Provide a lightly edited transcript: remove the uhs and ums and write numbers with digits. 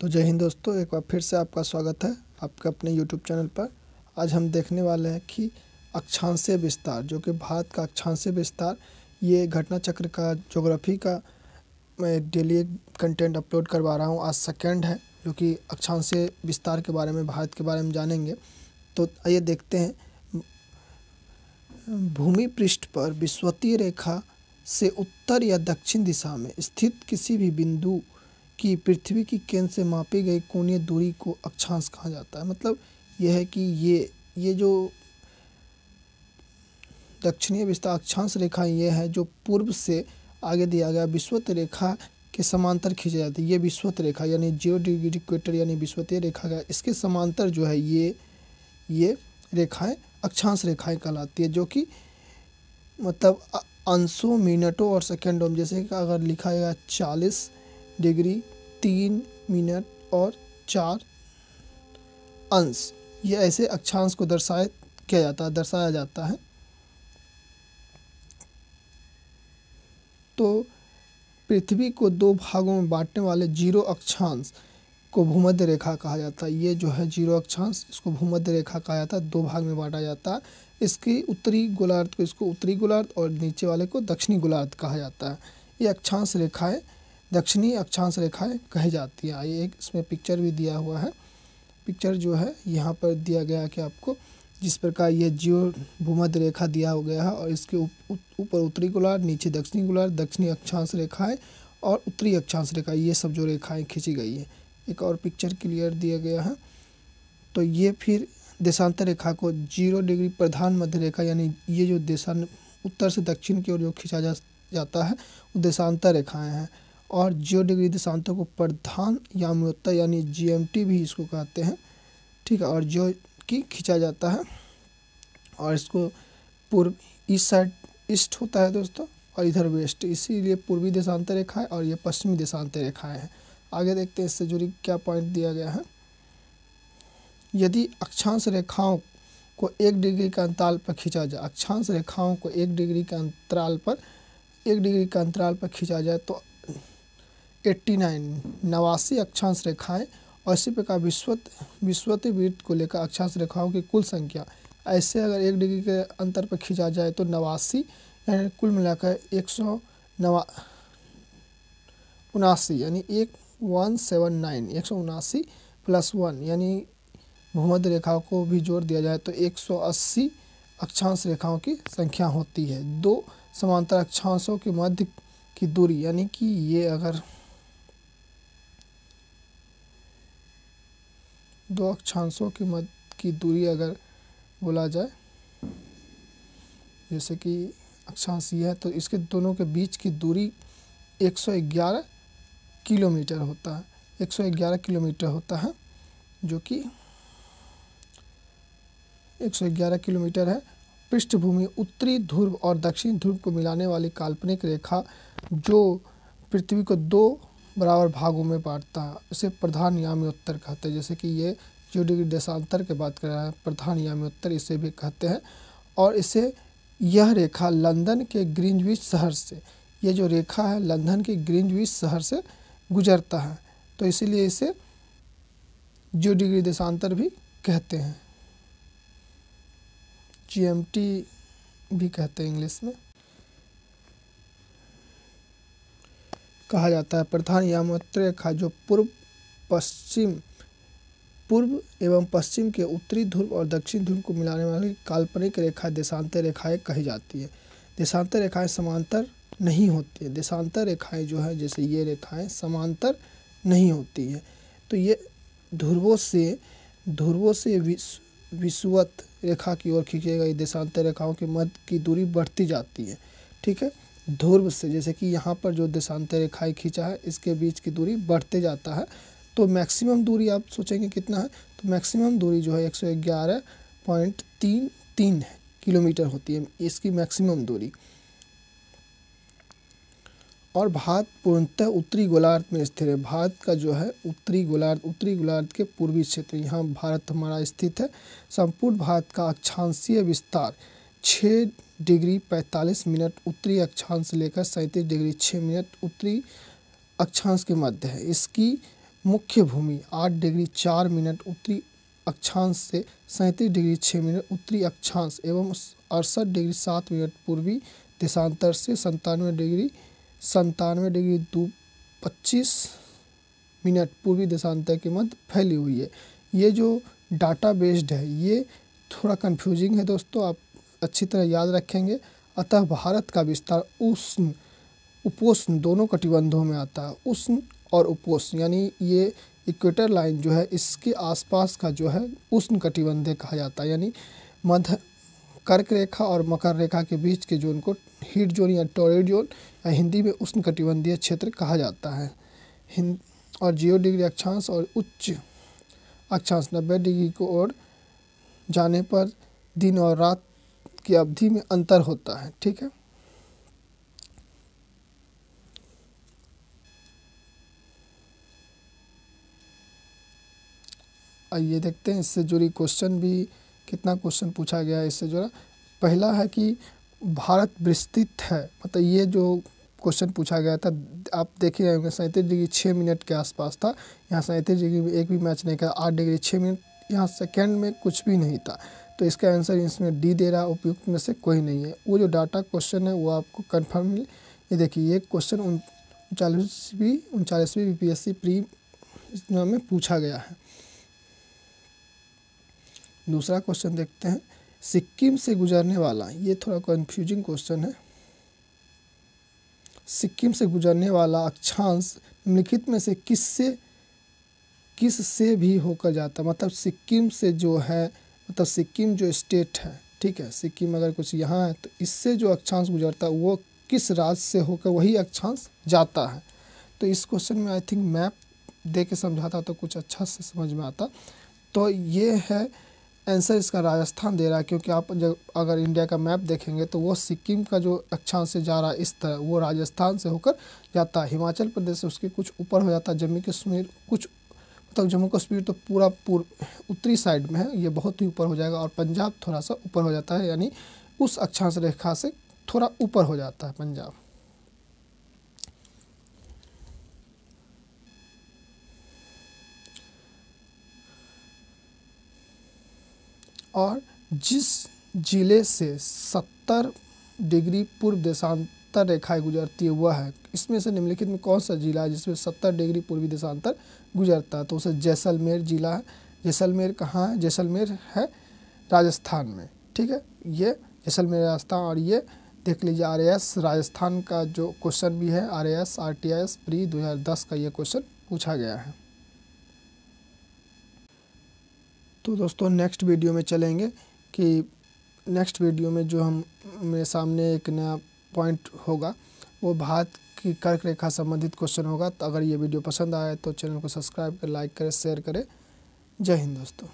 तो जय हिंद दोस्तों, एक बार फिर से आपका स्वागत है आपके अपने YouTube चैनल पर। आज हम देखने वाले हैं कि अक्षांशीय विस्तार, जो कि भारत का अक्षांशीय विस्तार, ये घटना चक्र का ज्योग्राफी का मैं डेली कंटेंट अपलोड करवा रहा हूँ। आज सेकंड है जो कि अक्षांशीय विस्तार के बारे में, भारत के बारे में जानेंगे। तो आइए देखते हैं। भूमि पृष्ठ पर विषुवतीय रेखा से उत्तर या दक्षिण दिशा में स्थित किसी भी बिंदु कि पृथ्वी की केंद्र से मापी गई कोणीय दूरी को अक्षांश कहा जाता है। मतलब यह है कि ये जो दक्षिणीय विस्तार अक्षांश रेखा ये है जो पूर्व से आगे दिया गया विषुवत रेखा के समांतर खींची जाती है। ये विषुवत रेखा यानी 0 डिग्री इक्वेटर यानी विषुवतीय रेखा का इसके समांतर जो है ये रेखाएं अक्षांश रेखाएं कहलाती है, जो कि मतलब अंशों, मिनटों और सेकेंडों में, जैसे कि अगर लिखा गया 40 डिग्री 3 मिनट और 4 अंश, ये ऐसे अक्षांश को दर्शाया जाता है। तो पृथ्वी को दो भागों में बांटने वाले जीरो अक्षांश को भूमध्य रेखा कहा जाता है। ये जो है जीरो अक्षांश, इसको भूमध्य रेखा कहा जाता है। दो भाग में बांटा जाता है। इसकी उत्तरी गोलार्ध को इसको उत्तरी गोलार्ध और नीचे वाले को दक्षिणी गोलार्ध कहा जाता है। ये अक्षांश रेखाएं दक्षिणी अक्षांश रेखाएं कही जाती है। आइए एक इसमें पिक्चर भी दिया हुआ है। पिक्चर जो है यहाँ पर दिया गया है कि आपको जिस प्रकार ये जीरो भूमध्य रेखा दिया हो गया है और इसके ऊपर उत्तरी गोलार्ध, नीचे दक्षिणी गोलार्ध, दक्षिणी अक्षांश रेखाएं और उत्तरी अक्षांश रेखा, ये सब जो रेखाएं खींची गई है। एक और पिक्चर क्लियर दिया गया है। तो ये फिर देशांतर रेखा को 0 डिग्री प्रधान मध्य रेखा, यानी ये जो उत्तर से दक्षिण की ओर जो खींचा जाता है वो देशांतर रेखाएं हैं। और 0 डिग्री देशांतर को प्रधान याम्योत्तर यानी GMT भी इसको कहते हैं, ठीक है। और जो कि खींचा जाता है और इसको पूर्व ईस्ट साइड ईस्ट होता है दोस्तों, और इधर वेस्ट, इसीलिए पूर्वी देशांतर रेखा है और ये पश्चिमी देशांतर रेखाएं हैं। आगे देखते हैं इससे जुड़ी क्या पॉइंट दिया गया है। यदि अक्षांश रेखाओं को 1 डिग्री के अंतराल पर खींचा जाए, अक्षांश रेखाओं को 1 डिग्री के अंतराल पर खींचा जाए तो 89 अक्षांश रेखाएं और इसी प्रकार विषुवतीय वृत्त को लेकर अक्षांश रेखाओं की कुल संख्या ऐसे अगर 1 डिग्री के अंतर पर खींचा जाए तो 89, यानी कुल मिलाकर 179 यानी 179 प्लस 1 यानी भूमध्य रेखाओं को भी जोड़ दिया जाए तो 180 अक्षांश रेखाओं की संख्या होती है। दो समांतर अक्षांशों के मध्य की दूरी, यानी कि ये अगर दो अक्षांशों के मध्य की दूरी अगर बोला जाए, जैसे कि अक्षांश ये है तो इसके दोनों के बीच की दूरी 111 किलोमीटर होता है। 111 किलोमीटर होता है, जो कि 111 किलोमीटर है। पृष्ठभूमि उत्तरी ध्रुव और दक्षिणी ध्रुव को मिलाने वाली काल्पनिक रेखा जो पृथ्वी को दो बराबर भागों में बांटता है, इसे प्रधान याम्योत्तर कहते हैं। जैसे कि ये 0 डिग्री देशांतर की बात कर रहा है, प्रधान याम्योत्तर इसे भी कहते हैं। और इसे यह रेखा लंदन के ग्रीनविच शहर से, ये जो रेखा है लंदन के ग्रीनविच शहर से गुजरता है, तो इसीलिए इसे 0 डिग्री देशांतर भी कहते हैं। GMT भी कहते हैं इंग्लिश में कहा जाता है। प्रधान याम्योत्तर रेखा जो पूर्व एवं पश्चिम के उत्तरी ध्रुव और दक्षिण ध्रुव को मिलाने वाली काल्पनिक रेखा देशांतर रेखाएं कही जाती है। देशांतर रेखाएं समांतर नहीं होती है। देशांतर रेखाएं जो है, जैसे ये रेखाएं समांतर नहीं होती है, तो ये ध्रुवों से विषुवत रेखा की ओर खींची गई देशांतर रेखाओं के मध्य की दूरी बढ़ती जाती है, ठीक है। ध्रुव से, जैसे कि यहाँ पर जो देशांतर रेखाएं खींचा है इसके बीच की दूरी बढ़ते जाता है। तो मैक्सिमम दूरी आप सोचेंगे कितना है, तो मैक्सिमम दूरी जो है 111.33 किलोमीटर होती है इसकी मैक्सिमम दूरी। और भारत पूर्णतः उत्तरी गोलार्ध में स्थित है। भारत का जो है उत्तरी गोलार्ध के पूर्वी क्षेत्र, यहाँ भारत हमारा स्थित है। संपूर्ण भारत का अक्षांशीय विस्तार 6 डिग्री 45 मिनट उत्तरी अक्षांश से लेकर 37 डिग्री 6 मिनट उत्तरी अक्षांश के मध्य है। इसकी मुख्य भूमि 8 डिग्री 4 मिनट उत्तरी अक्षांश से 37 डिग्री 6 मिनट उत्तरी अक्षांश एवं 68 डिग्री 7 मिनट पूर्वी देशांतर से 97 डिग्री 25 मिनट पूर्वी देशांतर के मध्य फैली हुई है। ये जो डाटा बेस्ड है ये थोड़ा कंफ्यूजिंग है दोस्तों, आप अच्छी तरह याद रखेंगे। अतः भारत का विस्तार उष्ण उपोष्ण दोनों कटिबंधों में आता है। उष्ण और उपोष्ण यानी ये इक्वेटर लाइन जो है इसके आसपास का जो है उष्ण कटिबंधीय कहा जाता है, यानी मध्य कर्क रेखा और मकर रेखा के बीच के जोन को हीट जोन या टॉर्रिड जोन या हिंदी में उष्ण कटिबंधीय क्षेत्र कहा जाता है। और 0 डिग्री अक्षांश और उच्च अक्षांश 90 डिग्री की ओर जाने पर दिन और रात की अवधि में अंतर होता है। ठीक है, आइए देखते हैं इससे जुड़ी क्वेश्चन भी, कितना क्वेश्चन पूछा गया है इससे जुड़ा। पहला है कि भारत विस्तृत है, मतलब ये जो क्वेश्चन पूछा गया था आप देख ही होंगे 37 डिग्री 6 मिनट के आसपास था। यहाँ 37 डिग्री में एक भी मैच नहीं किया, 8 डिग्री 6 मिनट यहाँ सेकेंड में कुछ भी नहीं था। तो इसका आंसर इसमें डी दे रहा, उपयुक्त में से कोई नहीं है। वो जो डाटा क्वेश्चन है वो आपको कन्फर्म मिले। ये देखिए ये क्वेश्चन 39वीं बीपीएससी प्री में पूछा गया है। दूसरा क्वेश्चन देखते हैं, सिक्किम से गुजरने वाला, ये थोड़ा कन्फ्यूजिंग क्वेश्चन है। सिक्किम से गुजरने वाला अक्षांश निम्नलिखित में से किस से भी होकर जाता है। मतलब सिक्किम से जो है, मतलब सिक्किम जो स्टेट है, ठीक है, सिक्किम अगर कुछ यहाँ है तो इससे जो अक्षांश गुजरता है वो किस राज्य से होकर वही अक्षांश जाता है। तो इस क्वेश्चन में आई थिंक मैप दे के समझाता तो कुछ अच्छा से समझ में आता। तो ये है आंसर इसका, राजस्थान दे रहा है, क्योंकि आप जब अगर इंडिया का मैप देखेंगे तो वो सिक्किम का जो अक्षांश से जा रहा है इस तरह वो राजस्थान से होकर जाता है। हिमाचल प्रदेश से उसके कुछ ऊपर हो जाता है, जम्मू कश्मीर कुछ, मतलब जम्मू कश्मीर तो पूरा उत्तरी साइड में है, ये बहुत ही ऊपर हो जाएगा। और पंजाब थोड़ा सा ऊपर हो जाता है, यानी उस अक्षांश रेखा से थोड़ा ऊपर हो जाता है पंजाब। और जिस जिले से 70 डिग्री पूर्व देशांतर रेखाएं गुजरती है वह है, इसमें से निम्नलिखित में कौन सा जिला है जिसमें 70 डिग्री पूर्वी देशांतर गुजरता है। तो उसे जैसलमेर जिला है। जैसलमेर कहाँ है? जैसलमेर है राजस्थान में। ठीक है, ये जैसलमेर राजस्थान। और ये देख लीजिए RAS राजस्थान का जो क्वेश्चन भी है, RAS RTIS प्री 2010 का ये क्वेश्चन पूछा गया है। तो दोस्तों नेक्स्ट वीडियो में चलेंगे कि नेक्स्ट वीडियो में जो हम मेरे सामने एक नया पॉइंट होगा वो भारत की कर्क रेखा संबंधित क्वेश्चन होगा। तो अगर ये वीडियो पसंद आए तो चैनल को सब्सक्राइब करें, लाइक करें, शेयर करें। जय हिंद दोस्तों।